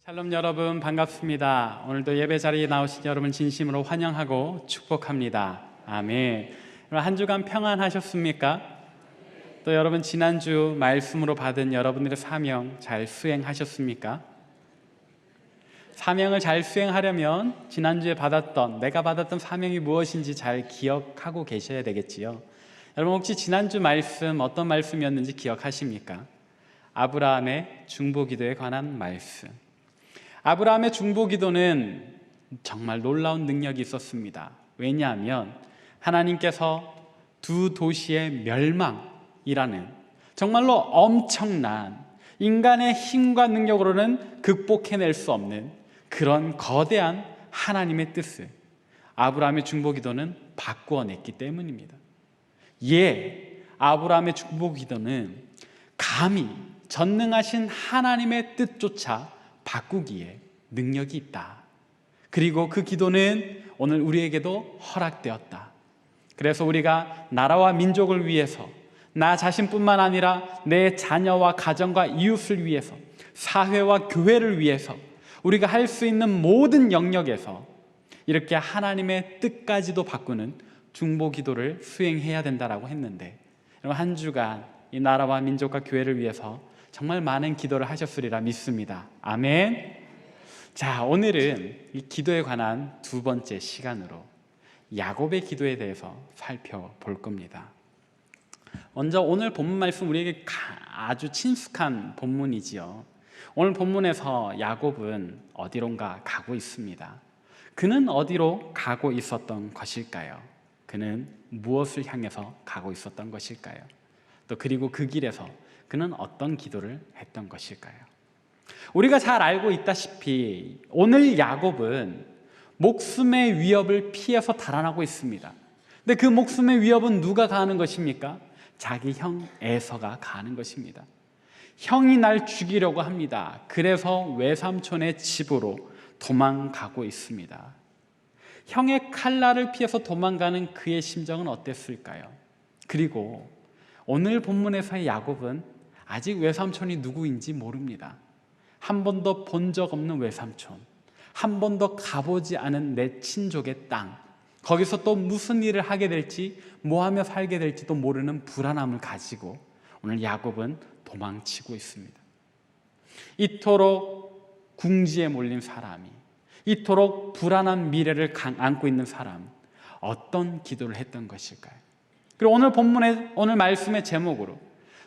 샬롬 여러분 반갑습니다. 오늘도 예배 자리에 나오신 여러분 진심으로 환영하고 축복합니다. 아멘. 여러분 한 주간 평안하셨습니까? 또 여러분 지난주 말씀으로 받은 여러분들의 사명 잘 수행하셨습니까? 사명을 잘 수행하려면 지난주에 내가 받았던 사명이 무엇인지 잘 기억하고 계셔야 되겠지요. 여러분 혹시 지난주 말씀 어떤 말씀이었는지 기억하십니까? 아브라함의 중보기도에 관한 말씀. 아브라함의 중보기도는 정말 놀라운 능력이 있었습니다. 왜냐하면 하나님께서 두 도시의 멸망이라는 정말로 엄청난 인간의 힘과 능력으로는 극복해낼 수 없는 그런 거대한 하나님의 뜻을 아브라함의 중보기도는 바꾸어냈기 때문입니다. 아브라함의 중보기도는 감히 전능하신 하나님의 뜻조차 바꾸기에 능력이 있다. 그리고 그 기도는 오늘 우리에게도 허락되었다. 그래서 우리가 나라와 민족을 위해서 나 자신뿐만 아니라 내 자녀와 가정과 이웃을 위해서 사회와 교회를 위해서 우리가 할 수 있는 모든 영역에서 이렇게 하나님의 뜻까지도 바꾸는 중보기도를 수행해야 된다라고 했는데 여러분 한 주간 이 나라와 민족과 교회를 위해서 정말 많은 기도를 하셨으리라 믿습니다. 아멘. 자, 오늘은 이 기도에 관한 두 번째 시간으로 야곱의 기도에 대해서 살펴볼 겁니다. 먼저 오늘 본문 말씀 우리에게 아주 친숙한 본문이지요. 오늘 본문에서 야곱은 어디론가 가고 있습니다. 그는 어디로 가고 있었던 것일까요? 그는 무엇을 향해서 가고 있었던 것일까요? 또 그리고 그 길에서 그는 어떤 기도를 했던 것일까요? 우리가 잘 알고 있다시피 오늘 야곱은 목숨의 위협을 피해서 달아나고 있습니다. 근데 그 목숨의 위협은 누가 가하는 것입니까? 자기 형 에서가 가하는 것입니다. 형이 날 죽이려고 합니다. 그래서 외삼촌의 집으로 도망가고 있습니다. 형의 칼날을 피해서 도망가는 그의 심정은 어땠을까요? 그리고 오늘 본문에서의 야곱은 아직 외삼촌이 누구인지 모릅니다. 한 번도 본 적 없는 외삼촌, 한 번도 가보지 않은 내 친족의 땅, 거기서 또 무슨 일을 하게 될지, 뭐 하며 살게 될지도 모르는 불안함을 가지고 오늘 야곱은 도망치고 있습니다. 이토록 궁지에 몰린 사람이, 이토록 불안한 미래를 안고 있는 사람, 어떤 기도를 했던 것일까요? 그리고 오늘 말씀의 제목으로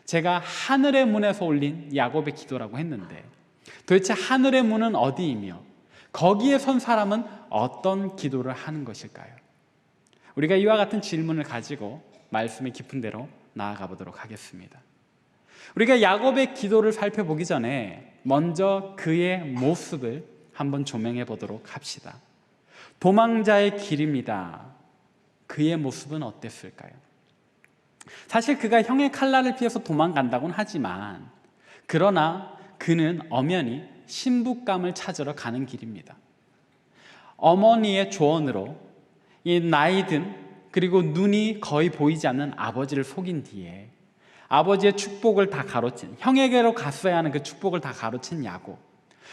제가 하늘의 문에서 올린 야곱의 기도라고 했는데 도대체 하늘의 문은 어디이며 거기에 선 사람은 어떤 기도를 하는 것일까요? 우리가 이와 같은 질문을 가지고 말씀의 깊은 데로 나아가 보도록 하겠습니다. 우리가 야곱의 기도를 살펴보기 전에 먼저 그의 모습을 한번 조명해 보도록 합시다. 도망자의 길입니다. 그의 모습은 어땠을까요? 사실 그가 형의 칼날을 피해서 도망간다고는 하지만 그러나 그는 엄연히 신부감을 찾으러 가는 길입니다. 어머니의 조언으로 이 나이든 그리고 눈이 거의 보이지 않는 아버지를 속인 뒤에 아버지의 축복을 다 가로챈, 형에게로 갔어야 하는 그 축복을 다 가로챈 야곱.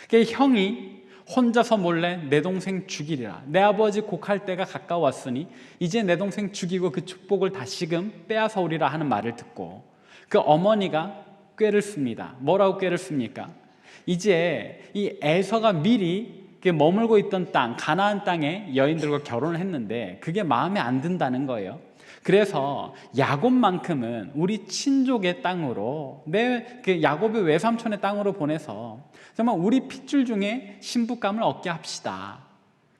그러니까 형이 혼자서 몰래 내 동생 죽이리라, 내 아버지 곡할 때가 가까웠으니 이제 내 동생 죽이고 그 축복을 다시금 빼앗아 오리라 하는 말을 듣고 그 어머니가 꾀를 씁니다. 뭐라고 꾀를 씁니까? 이제 이 에서가 미리 머물고 있던 땅, 가나안 땅에 여인들과 결혼을 했는데 그게 마음에 안 든다는 거예요. 그래서 야곱만큼은 우리 친족의 땅으로, 야곱의 외삼촌의 땅으로 보내서 정말 우리 핏줄 중에 신부감을 얻게 합시다.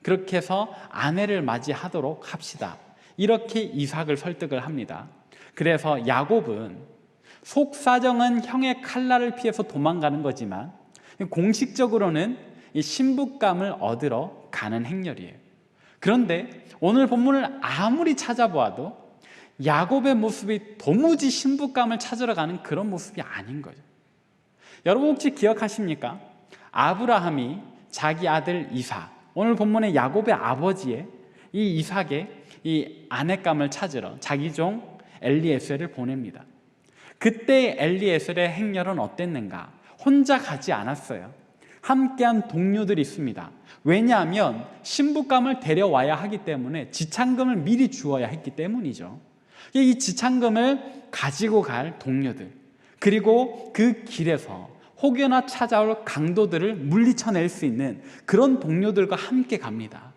그렇게 해서 아내를 맞이하도록 합시다. 이렇게 이삭을 설득을 합니다. 그래서 야곱은 속사정은 형의 칼날을 피해서 도망가는 거지만 공식적으로는 이 신부감을 얻으러 가는 행렬이에요. 그런데 오늘 본문을 아무리 찾아보아도 야곱의 모습이 도무지 신부감을 찾으러 가는 그런 모습이 아닌 거죠. 여러분 혹시 기억하십니까? 아브라함이 자기 아들 이삭, 오늘 본문의 야곱의 아버지의 이 이삭의 이 아내감을 찾으러 자기 종 엘리에셀을 보냅니다. 그때 엘리에셀의 행렬은 어땠는가? 혼자 가지 않았어요. 함께한 동료들이 있습니다. 왜냐하면 신부감을 데려와야 하기 때문에 지참금을 미리 주어야 했기 때문이죠. 이 지참금을 가지고 갈 동료들, 그리고 그 길에서 혹여나 찾아올 강도들을 물리쳐낼 수 있는 그런 동료들과 함께 갑니다.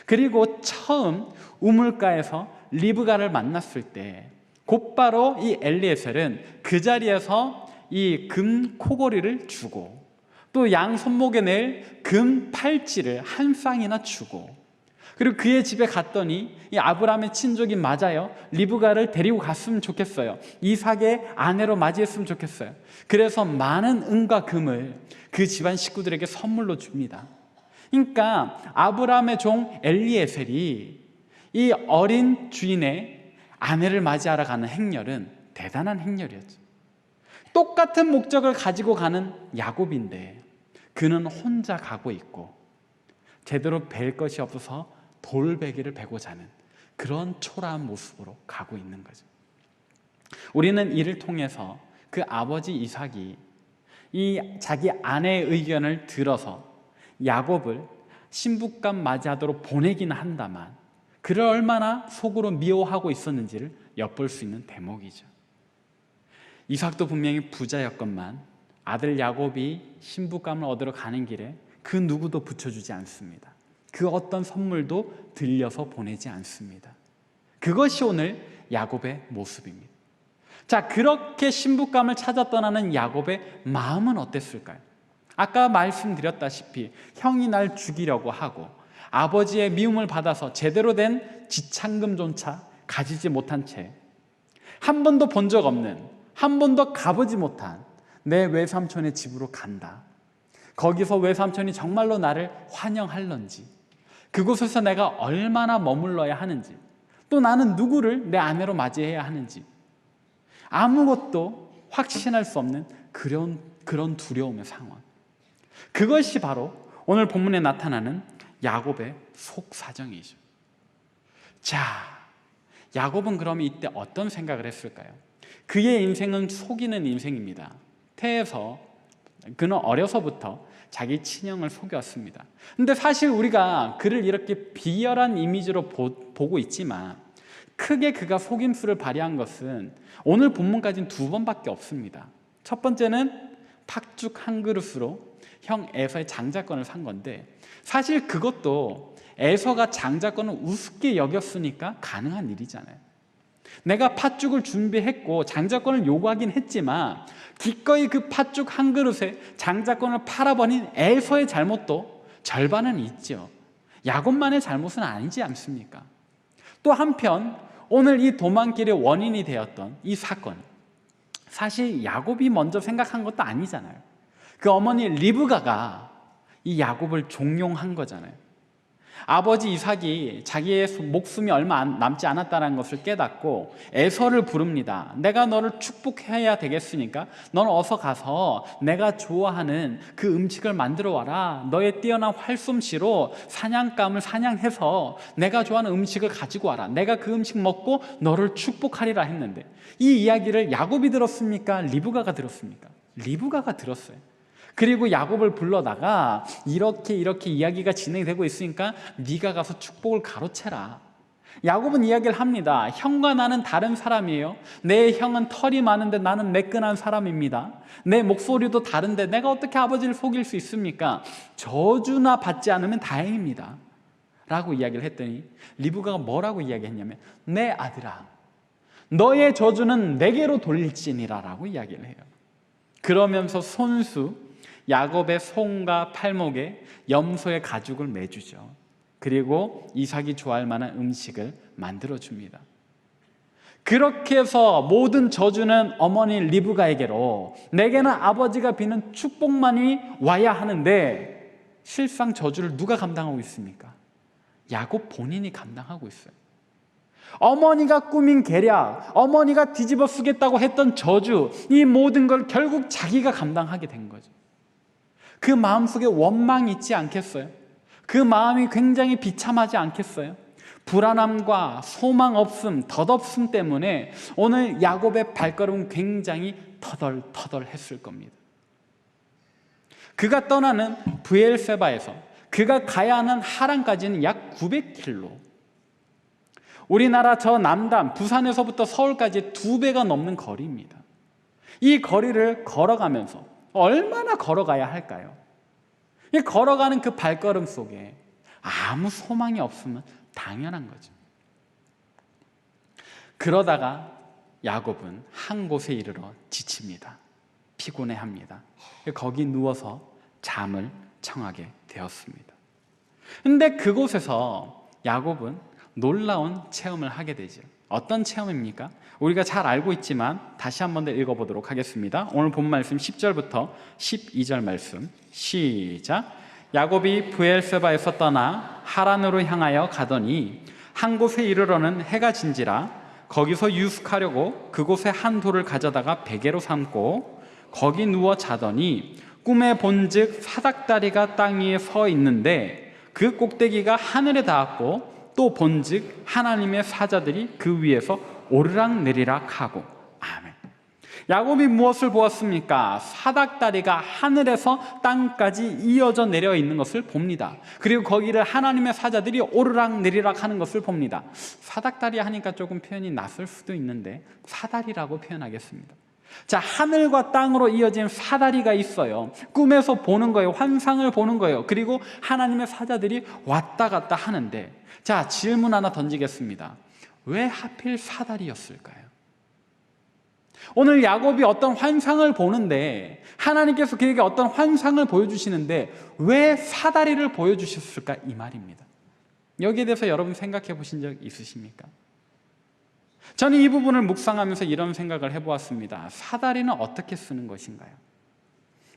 그리고 처음 우물가에서 리브가를 만났을 때 곧바로 이 엘리에셀은 그 자리에서 이 금 코걸이를 주고 또 양 손목에 낼 금 팔찌를 한 쌍이나 주고, 그리고 그의 집에 갔더니 이 아브라함의 친족이 맞아요. 리브가를 데리고 갔으면 좋겠어요. 이삭의 아내로 맞이했으면 좋겠어요. 그래서 많은 은과 금을 그 집안 식구들에게 선물로 줍니다. 그러니까 아브라함의 종 엘리에셀이 이 어린 주인의 아내를 맞이하러 가는 행렬은 대단한 행렬이었죠. 똑같은 목적을 가지고 가는 야곱인데 그는 혼자 가고 있고 제대로 뵐 것이 없어서 돌베개를 베고자 하는 그런 초라한 모습으로 가고 있는 거죠. 우리는 이를 통해서 그 아버지 이삭이 이 자기 아내의 의견을 들어서 야곱을 신부감 맞이하도록 보내기는 한다만 그를 얼마나 속으로 미워하고 있었는지를 엿볼 수 있는 대목이죠. 이삭도 분명히 부자였건만 아들 야곱이 신부감을 얻으러 가는 길에 그 누구도 붙여주지 않습니다. 그 어떤 선물도 들려서 보내지 않습니다. 그것이 오늘 야곱의 모습입니다. 자, 그렇게 신부감을 찾아 떠나는 야곱의 마음은 어땠을까요? 아까 말씀드렸다시피 형이 날 죽이려고 하고 아버지의 미움을 받아서 제대로 된 지참금조차 가지지 못한 채 한 번도 본 적 없는, 한 번도 가보지 못한 내 외삼촌의 집으로 간다. 거기서 외삼촌이 정말로 나를 환영할런지, 그곳에서 내가 얼마나 머물러야 하는지, 또 나는 누구를 내 아내로 맞이해야 하는지 아무것도 확신할 수 없는 그런 두려움의 상황. 그것이 바로 오늘 본문에 나타나는 야곱의 속사정이죠. 자, 야곱은 그럼 이때 어떤 생각을 했을까요? 그의 인생은 속이는 인생입니다. 태에서 그는 어려서부터 자기 친형을 속였습니다. 근데 사실 우리가 그를 이렇게 비열한 이미지로 보고 있지만 크게 그가 속임수를 발휘한 것은 오늘 본문까지는 2번밖에 없습니다. 첫 번째는 팥죽 한 그릇으로 형 에서의 장자권을 산 건데 사실 그것도 에서가 장자권을 우습게 여겼으니까 가능한 일이잖아요. 내가 팥죽을 준비했고 장자권을 요구하긴 했지만 기꺼이 그 팥죽 한 그릇에 장자권을 팔아버린 에서의 잘못도 절반은 있죠. 야곱만의 잘못은 아니지 않습니까? 또 한편 오늘 이 도망길의 원인이 되었던 이 사건, 사실 야곱이 먼저 생각한 것도 아니잖아요. 그 어머니 리브가가 이 야곱을 종용한 거잖아요. 아버지 이삭이 자기의 목숨이 얼마 남지 않았다는 것을 깨닫고 에서를 부릅니다. 내가 너를 축복해야 되겠으니까 너는 어서 가서 내가 좋아하는 그 음식을 만들어 와라. 너의 뛰어난 활솜씨로 사냥감을 사냥해서 내가 좋아하는 음식을 가지고 와라. 내가 그 음식 먹고 너를 축복하리라 했는데 이 이야기를 야곱이 들었습니까? 리브가가 들었습니까? 리브가가 들었어요. 그리고 야곱을 불러다가 이렇게 이야기가 진행되고 있으니까 네가 가서 축복을 가로채라. 야곱은 이야기를 합니다. 형과 나는 다른 사람이에요. 내 형은 털이 많은데 나는 매끈한 사람입니다. 내 목소리도 다른데 내가 어떻게 아버지를 속일 수 있습니까? 저주나 받지 않으면 다행입니다 라고 이야기를 했더니 리브가가 뭐라고 이야기했냐면 내 아들아, 너의 저주는 내게로 돌릴지니라 라고 이야기를 해요. 그러면서 손수 야곱의 손과 팔목에 염소의 가죽을 매주죠. 그리고 이삭이 좋아할 만한 음식을 만들어줍니다. 그렇게 해서 모든 저주는 어머니 리브가에게로, 내게는 아버지가 비는 축복만이 와야 하는데 실상 저주를 누가 감당하고 있습니까? 야곱 본인이 감당하고 있어요. 어머니가 꾸민 계략, 어머니가 뒤집어 쓰겠다고 했던 저주, 이 모든 걸 결국 자기가 감당하게 된 거죠. 그 마음속에 원망이 있지 않겠어요? 그 마음이 굉장히 비참하지 않겠어요? 불안함과 소망 없음, 덧없음 때문에 오늘 야곱의 발걸음은 굉장히 터덜터덜했을 겁니다. 그가 떠나는 브엘세바에서 그가 가야 하는 하란까지는 약 900km. 우리나라 저 남단 부산에서부터 서울까지 2배가 넘는 거리입니다. 이 거리를 걸어가면서 얼마나 걸어가야 할까요? 이 걸어가는 그 발걸음 속에 아무 소망이 없으면 당연한 거죠. 그러다가 야곱은 한 곳에 이르러 지칩니다. 피곤해합니다. 거기 누워서 잠을 청하게 되었습니다. 근데 그곳에서 야곱은 놀라운 체험을 하게 되죠. 어떤 체험입니까? 우리가 잘 알고 있지만 다시 한 번 더 읽어보도록 하겠습니다. 오늘 본 말씀 10절부터 12절 말씀 시작. 야곱이 브엘세바에서 떠나 하란으로 향하여 가더니 한 곳에 이르러는 해가 진지라 거기서 유숙하려고 그곳에 한 돌을 가져다가 베개로 삼고 거기 누워 자더니 꿈에 본즉 사닥다리가 땅 위에 서 있는데 그 꼭대기가 하늘에 닿았고 또 본즉 하나님의 사자들이 그 위에서 오르락내리락 하고. 아멘. 야곱이 무엇을 보았습니까? 사닥다리가 하늘에서 땅까지 이어져 내려 있는 것을 봅니다. 그리고 거기를 하나님의 사자들이 오르락내리락 하는 것을 봅니다. 사닥다리 하니까 조금 표현이 낯설 수도 있는데 사다리라고 표현하겠습니다. 자, 하늘과 땅으로 이어진 사다리가 있어요. 꿈에서 보는 거예요. 환상을 보는 거예요. 그리고 하나님의 사자들이 왔다 갔다 하는데, 자, 질문 하나 던지겠습니다. 왜 하필 사다리였을까요? 오늘 야곱이 어떤 환상을 보는데, 하나님께서 그에게 어떤 환상을 보여주시는데 왜 사다리를 보여주셨을까? 이 말입니다. 여기에 대해서 여러분 생각해 보신 적 있으십니까? 저는 이 부분을 묵상하면서 이런 생각을 해보았습니다. 사다리는 어떻게 쓰는 것인가요?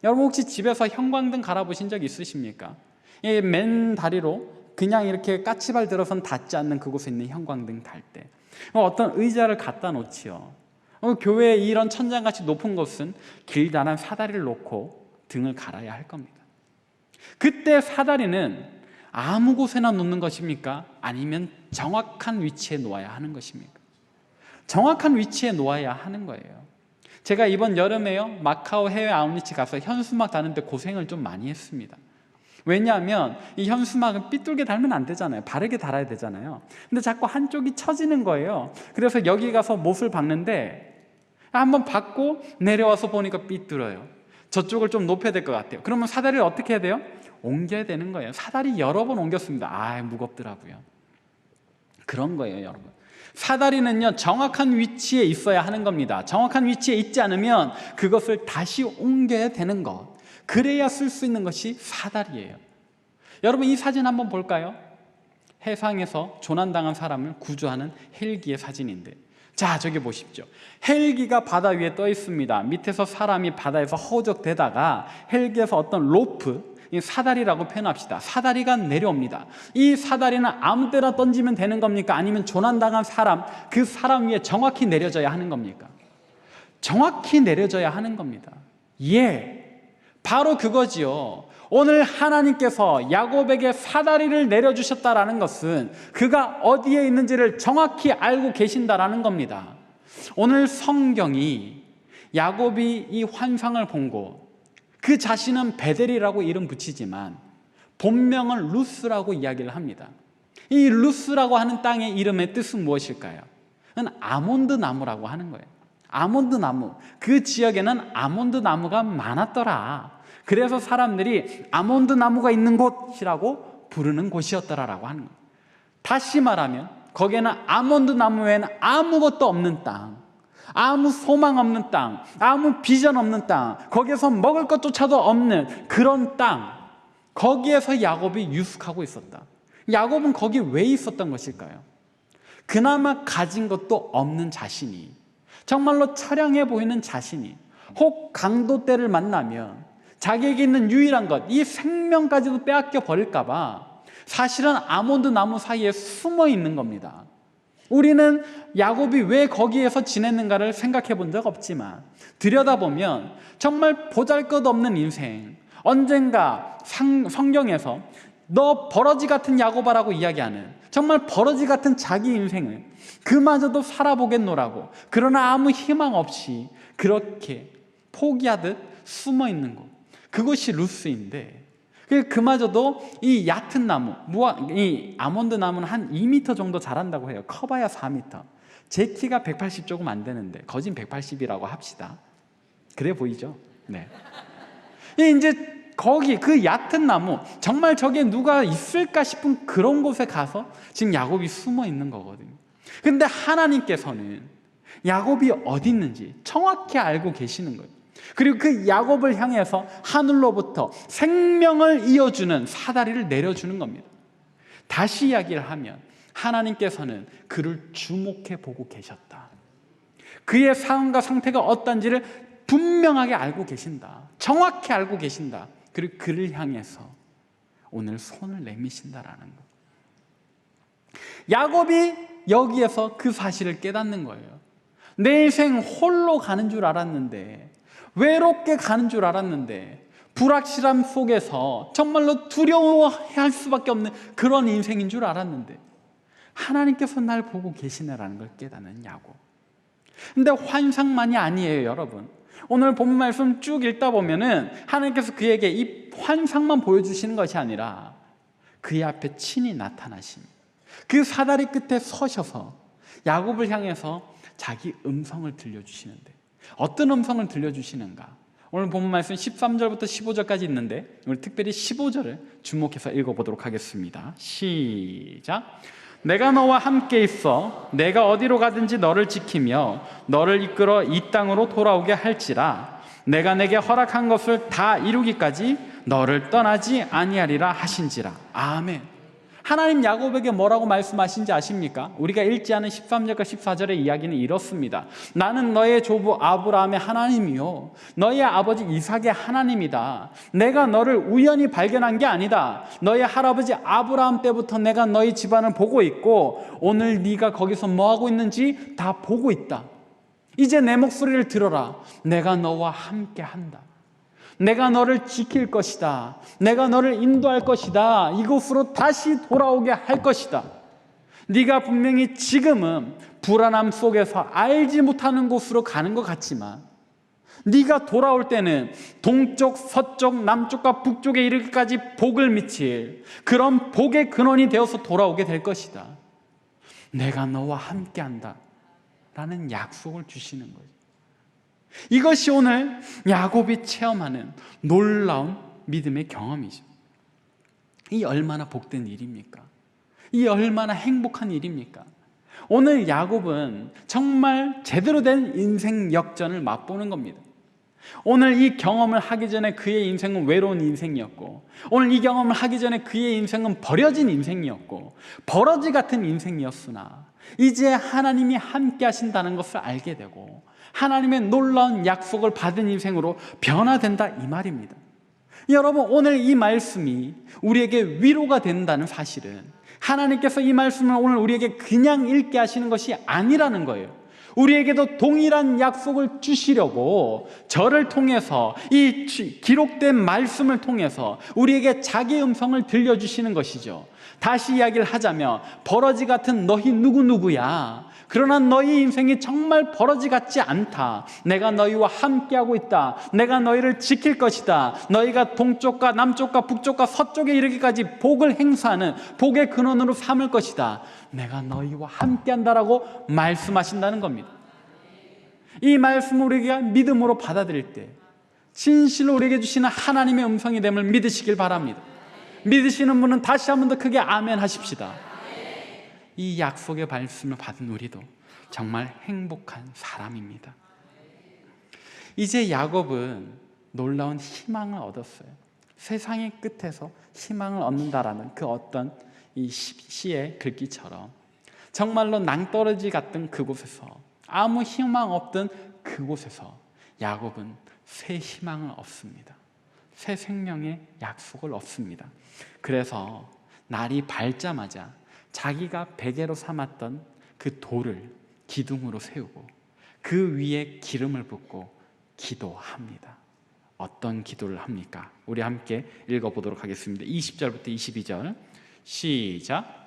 여러분 혹시 집에서 형광등 갈아보신 적 있으십니까? 이 맨 다리로 그냥 이렇게 까치발 들어선 닿지 않는 그곳에 있는 형광등 달 때 어떤 의자를 갖다 놓지요. 교회에 이런 천장같이 높은 곳은 길다란 사다리를 놓고 등을 갈아야 할 겁니다. 그때 사다리는 아무 곳에나 놓는 것입니까? 아니면 정확한 위치에 놓아야 하는 것입니까? 정확한 위치에 놓아야 하는 거예요. 제가 이번 여름에요 마카오 해외 아웃리치 가서 현수막 다는데 고생을 좀 많이 했습니다. 왜냐하면 이 현수막은 삐뚤게 달면 안 되잖아요. 바르게 달아야 되잖아요. 근데 자꾸 한쪽이 처지는 거예요. 그래서 여기 가서 못을 박는데 한번 박고 내려와서 보니까 삐뚤어요. 저쪽을 좀 높여야 될 것 같아요. 그러면 사다리를 어떻게 해야 돼요? 옮겨야 되는 거예요. 사다리 여러 번 옮겼습니다. 무겁더라고요. 그런 거예요, 여러분. 사다리는요 정확한 위치에 있어야 하는 겁니다. 정확한 위치에 있지 않으면 그것을 다시 옮겨야 되는 것, 그래야 쓸 수 있는 것이 사다리예요. 여러분 이 사진 한번 볼까요? 해상에서 조난당한 사람을 구조하는 헬기의 사진인데, 자 저기 보십시오. 헬기가 바다 위에 떠 있습니다. 밑에서 사람이 바다에서 허우적대다가 헬기에서 어떤 로프, 사다리라고 표현합시다. 사다리가 내려옵니다. 이 사다리는 아무 때나 던지면 되는 겁니까? 아니면 조난당한 사람, 그 사람 위에 정확히 내려져야 하는 겁니까? 정확히 내려져야 하는 겁니다. 바로 그거지요. 오늘 하나님께서 야곱에게 사다리를 내려주셨다라는 것은 그가 어디에 있는지를 정확히 알고 계신다라는 겁니다. 오늘 성경이 야곱이 이 환상을 본 곳, 그 자신은 베델이라고 이름 붙이지만 본명은 루스라고 이야기를 합니다. 이 루스라고 하는 땅의 이름의 뜻은 무엇일까요? 그건 아몬드 나무라고 하는 거예요. 아몬드 나무. 그 지역에는 아몬드 나무가 많았더라. 그래서 사람들이 아몬드 나무가 있는 곳이라고 부르는 곳이었더라라고 하는 거예요. 다시 말하면 거기에는 아몬드 나무 외에는 아무것도 없는 땅, 아무 소망 없는 땅, 아무 비전 없는 땅, 거기에서 먹을 것조차도 없는 그런 땅, 거기에서 야곱이 유숙하고 있었다. 야곱은 거기 왜 있었던 것일까요? 그나마 가진 것도 없는 자신이, 정말로 처량해 보이는 자신이 혹 강도 때를 만나면 자기에게 있는 유일한 것, 이 생명까지도 빼앗겨 버릴까 봐 사실은 아몬드 나무 사이에 숨어 있는 겁니다. 우리는 야곱이 왜 거기에서 지냈는가를 생각해 본 적 없지만 들여다보면 정말 보잘것없는 인생, 언젠가 성경에서 너 버러지 같은 야곱아라고 이야기하는 정말 버러지 같은 자기 인생을 그마저도 살아보겠노라고, 그러나 아무 희망 없이 그렇게 포기하듯 숨어 있는 곳, 그것이 루스인데, 그마저도 이 얕은 나무, 이 아몬드 나무는 한 2m 정도 자란다고 해요. 커봐야 4m. 제 키가 180 조금 안 되는데 거진 180이라고 합시다. 그래 보이죠? 네. 이제 거기 그 얕은 나무, 정말 저기에 누가 있을까 싶은 그런 곳에 가서 지금 야곱이 숨어 있는 거거든요. 근데 하나님께서는 야곱이 어디 있는지 정확히 알고 계시는 거예요. 그리고 그 야곱을 향해서 하늘로부터 생명을 이어주는 사다리를 내려주는 겁니다. 다시 이야기를 하면 하나님께서는 그를 주목해 보고 계셨다. 그의 상황과 상태가 어떤지를 분명하게 알고 계신다. 정확히 알고 계신다. 그리고 그를 향해서 오늘 손을 내미신다라는 것. 야곱이 여기에서 그 사실을 깨닫는 거예요. 내 인생 홀로 가는 줄 알았는데, 외롭게 가는 줄 알았는데, 불확실함 속에서 정말로 두려워할 수밖에 없는 그런 인생인 줄 알았는데 하나님께서 날 보고 계시네라는 걸 깨닫는 야곱. 근데 환상만이 아니에요, 여러분. 오늘 본문 말씀 쭉 읽다 보면은 하나님께서 그에게 이 환상만 보여주시는 것이 아니라 그의 앞에 친히 나타나신, 그 사다리 끝에 서셔서 야곱을 향해서 자기 음성을 들려주시는데, 어떤 음성을 들려주시는가? 오늘 본문 말씀 13절부터 15절까지 있는데 우리 특별히 15절을 주목해서 읽어보도록 하겠습니다. 시작. 내가 너와 함께 있어 내가 어디로 가든지 너를 지키며 너를 이끌어 이 땅으로 돌아오게 할지라. 내가 내게 허락한 것을 다 이루기까지 너를 떠나지 아니하리라 하신지라. 아멘. 하나님 야곱에게 뭐라고 말씀하신지 아십니까? 우리가 읽지 않은 13절과 14절의 이야기는 이렇습니다. 나는 너의 조부 아브라함의 하나님이요 너의 아버지 이삭의 하나님이다. 내가 너를 우연히 발견한 게 아니다. 너의 할아버지 아브라함 때부터 내가 너희 집안을 보고 있고 오늘 네가 거기서 뭐하고 있는지 다 보고 있다. 이제 내 목소리를 들어라. 내가 너와 함께 한다. 내가 너를 지킬 것이다. 내가 너를 인도할 것이다. 이곳으로 다시 돌아오게 할 것이다. 네가 분명히 지금은 불안함 속에서 알지 못하는 곳으로 가는 것 같지만 네가 돌아올 때는 동쪽, 서쪽, 남쪽과 북쪽에 이르기까지 복을 미칠 그런 복의 근원이 되어서 돌아오게 될 것이다. 내가 너와 함께한다 라는 약속을 주시는 거죠. 이것이 오늘 야곱이 체험하는 놀라운 믿음의 경험이죠. 이 얼마나 복된 일입니까? 이 얼마나 행복한 일입니까? 오늘 야곱은 정말 제대로 된 인생 역전을 맛보는 겁니다. 오늘 이 경험을 하기 전에 그의 인생은 외로운 인생이었고, 오늘 이 경험을 하기 전에 그의 인생은 버려진 인생이었고, 버러지 같은 인생이었으나 이제 하나님이 함께 하신다는 것을 알게 되고 하나님의 놀라운 약속을 받은 인생으로 변화된다, 이 말입니다. 여러분, 오늘 이 말씀이 우리에게 위로가 된다는 사실은 하나님께서 이 말씀을 오늘 우리에게 그냥 읽게 하시는 것이 아니라는 거예요. 우리에게도 동일한 약속을 주시려고 저를 통해서, 이 기록된 말씀을 통해서 우리에게 자기 음성을 들려주시는 것이죠. 다시 이야기를 하자면 버러지 같은 너희 누구누구야. 그러나 너희 인생이 정말 버러지 같지 않다. 내가 너희와 함께하고 있다. 내가 너희를 지킬 것이다. 너희가 동쪽과 남쪽과 북쪽과 서쪽에 이르기까지 복을 행사하는 복의 근원으로 삼을 것이다. 내가 너희와 함께한다라고 말씀하신다는 겁니다. 이 말씀을 우리가 믿음으로 받아들일 때 진실로 우리에게 주시는 하나님의 음성이 됨을 믿으시길 바랍니다. 믿으시는 분은 다시 한 번 더 크게 아멘 하십시다. 이 약속의 말씀을 받은 우리도 정말 행복한 사람입니다. 이제 야곱은 놀라운 희망을 얻었어요. 세상의 끝에서 희망을 얻는다라는 그 어떤 이 시의 글귀처럼 정말로 낭떠러지 같던 그곳에서, 아무 희망 없던 그곳에서 야곱은 새 희망을 얻습니다. 새 생명의 약속을 얻습니다. 그래서 날이 밝자마자 자기가 베개로 삼았던 그 돌을 기둥으로 세우고 그 위에 기름을 붓고 기도합니다. 어떤 기도를 합니까? 우리 함께 읽어보도록 하겠습니다. 20절부터 22절 시작.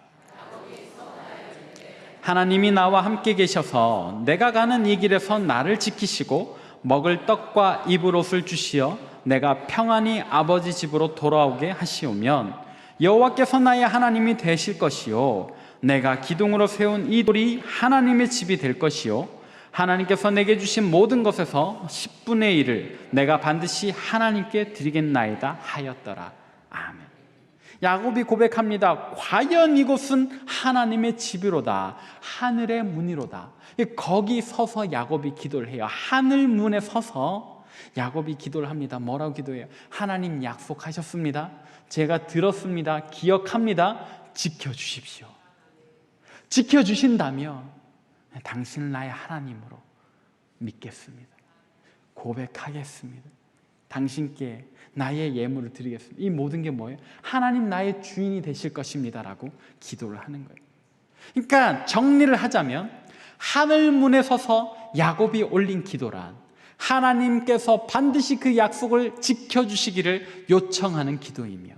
하나님이 나와 함께 계셔서 내가 가는 이 길에서 나를 지키시고 먹을 떡과 입을 옷을 주시어 내가 평안히 아버지 집으로 돌아오게 하시오면 여호와께서 나의 하나님이 되실 것이요 내가 기둥으로 세운 이 돌이 하나님의 집이 될 것이요 하나님께서 내게 주신 모든 것에서 10분의 1을 내가 반드시 하나님께 드리겠나이다 하였더라. 아멘. 야곱이 고백합니다. 과연 이곳은 하나님의 집이로다. 하늘의 문이로다. 거기 서서 야곱이 기도를 해요. 하늘 문에 서서 야곱이 기도를 합니다. 뭐라고 기도해요? 하나님 약속하셨습니다. 제가 들었습니다. 기억합니다. 지켜주십시오. 지켜주신다면 당신은 나의 하나님으로 믿겠습니다. 고백하겠습니다. 당신께 나의 예물을 드리겠습니다. 이 모든 게 뭐예요? 하나님 나의 주인이 되실 것입니다 라고 기도를 하는 거예요. 그러니까 정리를 하자면 하늘문에 서서 야곱이 올린 기도란 하나님께서 반드시 그 약속을 지켜주시기를 요청하는 기도이며,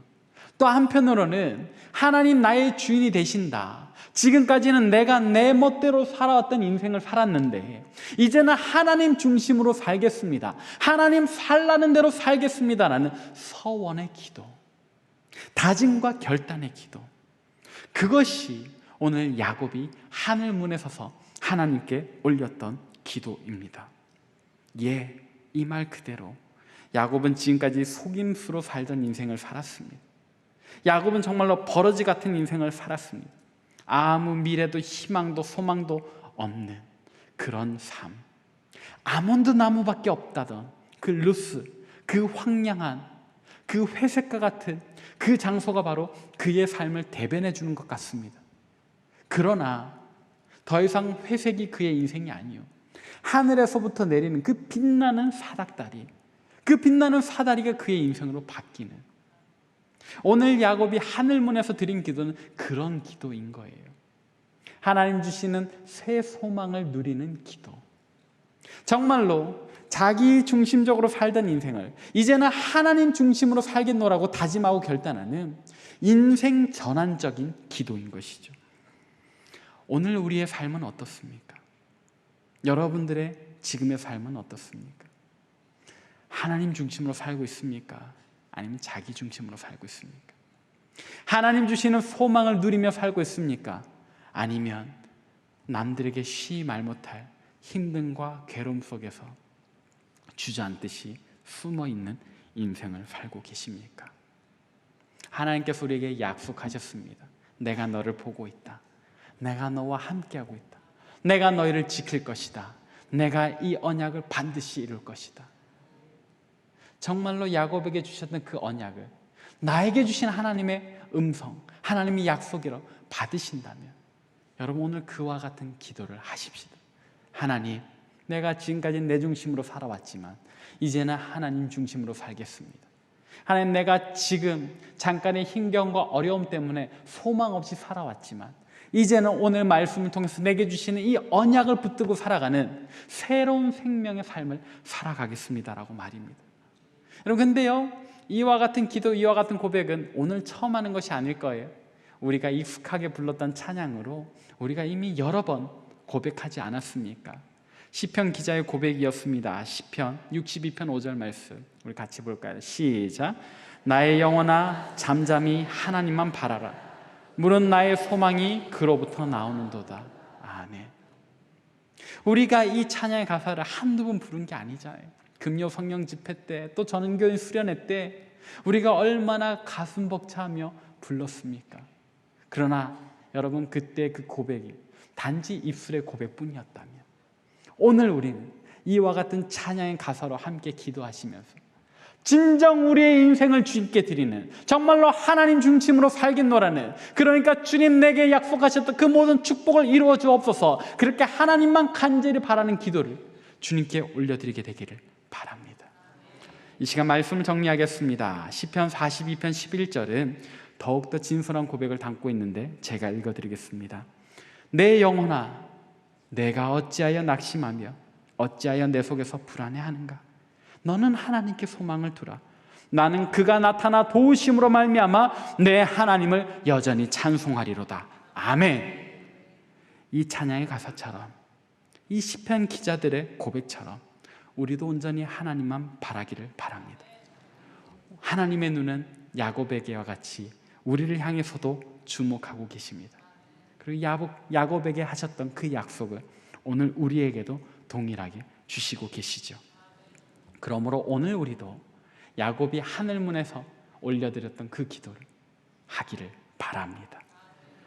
또 한편으로는 하나님 나의 주인이 되신다. 지금까지는 내가 내 멋대로 살아왔던 인생을 살았는데 이제는 하나님 중심으로 살겠습니다. 하나님 살라는 대로 살겠습니다라는 서원의 기도, 다짐과 결단의 기도, 그것이 오늘 야곱이 하늘문에 서서 하나님께 올렸던 기도입니다. 예, 이 말 그대로 야곱은 지금까지 속임수로 살던 인생을 살았습니다. 야곱은 정말로 버러지 같은 인생을 살았습니다. 아무 미래도 희망도 소망도 없는 그런 삶, 아몬드 나무밖에 없다던 그 루스, 그 황량한 그 회색과 같은 그 장소가 바로 그의 삶을 대변해 주는 것 같습니다. 그러나 더 이상 회색이 그의 인생이 아니요, 하늘에서부터 내리는 그 빛나는 사닥다리, 그 빛나는 사다리가 그의 인생으로 바뀌는, 오늘 야곱이 하늘문에서 드린 기도는 그런 기도인 거예요. 하나님 주시는 새 소망을 누리는 기도. 정말로 자기 중심적으로 살던 인생을 이제는 하나님 중심으로 살겠노라고 다짐하고 결단하는 인생 전환적인 기도인 것이죠. 오늘 우리의 삶은 어떻습니까? 여러분들의 지금의 삶은 어떻습니까? 하나님 중심으로 살고 있습니까? 아니면 자기 중심으로 살고 있습니까? 하나님 주시는 소망을 누리며 살고 있습니까? 아니면 남들에게 쉬이 말 못할 힘듦과 괴로움 속에서 주저앉듯이 숨어있는 인생을 살고 계십니까? 하나님께서 우리에게 약속하셨습니다. 내가 너를 보고 있다. 내가 너와 함께하고 있다. 내가 너희를 지킬 것이다. 내가 이 언약을 반드시 이룰 것이다. 정말로 야곱에게 주셨던 그 언약을 나에게 주신 하나님의 음성, 하나님의 약속이라고 받으신다면 여러분 오늘 그와 같은 기도를 하십시다. 하나님, 내가 지금까지 내 중심으로 살아왔지만 이제는 하나님 중심으로 살겠습니다. 하나님, 내가 지금 잠깐의 힘겨움과 어려움 때문에 소망 없이 살아왔지만 이제는 오늘 말씀을 통해서 내게 주시는 이 언약을 붙들고 살아가는 새로운 생명의 삶을 살아가겠습니다라고 말입니다. 여러분, 근데요, 이와 같은 기도, 이와 같은 고백은 오늘 처음 하는 것이 아닐 거예요. 우리가 익숙하게 불렀던 찬양으로 우리가 이미 여러 번 고백하지 않았습니까? 시편 기자의 고백이었습니다. 시편 62편 5절 말씀 우리 같이 볼까요? 시작. 나의 영혼아 잠잠히 하나님만 바라라. 물은 나의 소망이 그로부터 나오는도다. 아멘. 우리가 이 찬양의 가사를 한두 번 부른 게 아니잖아요. 금요 성령 집회 때, 또 전은교인 수련회 때 우리가 얼마나 가슴 벅차하며 불렀습니까? 그러나 여러분, 그때 그 고백이 단지 입술의 고백뿐이었다면 오늘 우리는 이와 같은 찬양의 가사로 함께 기도하시면서 진정 우리의 인생을 주님께 드리는, 정말로 하나님 중심으로 살겠노라는, 그러니까 주님 내게 약속하셨던 그 모든 축복을 이루어 주옵소서, 그렇게 하나님만 간절히 바라는 기도를 주님께 올려드리게 되기를 바랍니다. 이 시간 말씀을 정리하겠습니다. 시편 42편 11절은 더욱더 진솔한 고백을 담고 있는데 제가 읽어드리겠습니다. 내 영혼아 내가 어찌하여 낙심하며 어찌하여 내 속에서 불안해하는가? 너는 하나님께 소망을 두라. 나는 그가 나타나 도우심으로 말미암아 내 하나님을 여전히 찬송하리로다. 아멘. 이 찬양의 가사처럼, 이 시편 기자들의 고백처럼 우리도 온전히 하나님만 바라기를 바랍니다. 하나님의 눈은 야곱에게와 같이 우리를 향해서도 주목하고 계십니다. 그리고 야곱에게 하셨던 그 약속을 오늘 우리에게도 동일하게 주시고 계시죠. 그러므로 오늘 우리도 야곱이 하늘문에서 올려드렸던 그 기도를 하기를 바랍니다.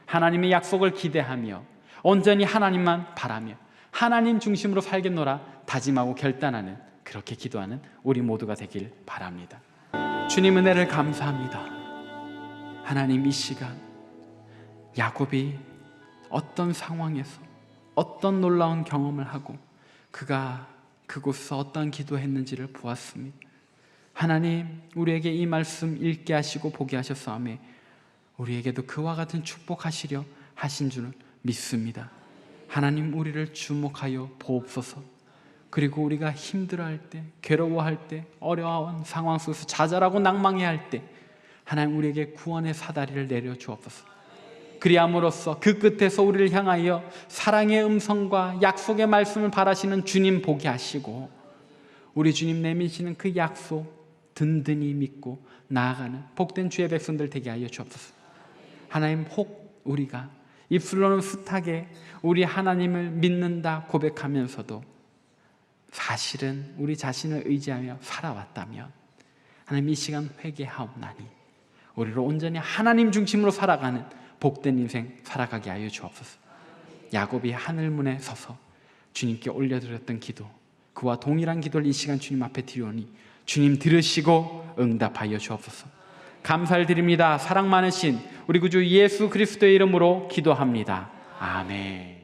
하나님의 약속을 기대하며 온전히 하나님만 바라며 하나님 중심으로 살겠노라 다짐하고 결단하는, 그렇게 기도하는 우리 모두가 되길 바랍니다. 주님 은혜를 감사합니다. 하나님, 이 시간 야곱이 어떤 상황에서 어떤 놀라운 경험을 하고 그가 그곳에서 어떤 기도했는지를 보았습니다. 하나님, 우리에게 이 말씀 읽게 하시고 보게 하셨사오매 우리에게도 그와 같은 축복하시려 하신 줄을 믿습니다. 하나님, 우리를 주목하여 보옵소서. 그리고 우리가 힘들어할 때, 괴로워할 때, 어려운 상황 속에서 좌절하고 낭망해야 할 때 하나님, 우리에게 구원의 사다리를 내려 주옵소서. 그리함으로써 그 끝에서 우리를 향하여 사랑의 음성과 약속의 말씀을 바라시는 주님 보게 하시고 우리 주님 내미시는 그 약속 든든히 믿고 나아가는 복된 주의 백성들 되게 하여 주옵소서. 하나님, 혹 우리가 입술로는 숱하게 우리 하나님을 믿는다 고백하면서도 사실은 우리 자신을 의지하며 살아왔다면 하나님, 이 시간 회개하옵나니 우리를 온전히 하나님 중심으로 살아가는 복된 인생 살아가게 하여 주옵소서. 야곱이 하늘문에 서서 주님께 올려드렸던 기도, 그와 동일한 기도를 이 시간 주님 앞에 드리오니 주님 들으시고 응답하여 주옵소서. 감사를 드립니다. 사랑 많으신 우리 구주 예수 그리스도의 이름으로 기도합니다. 아멘.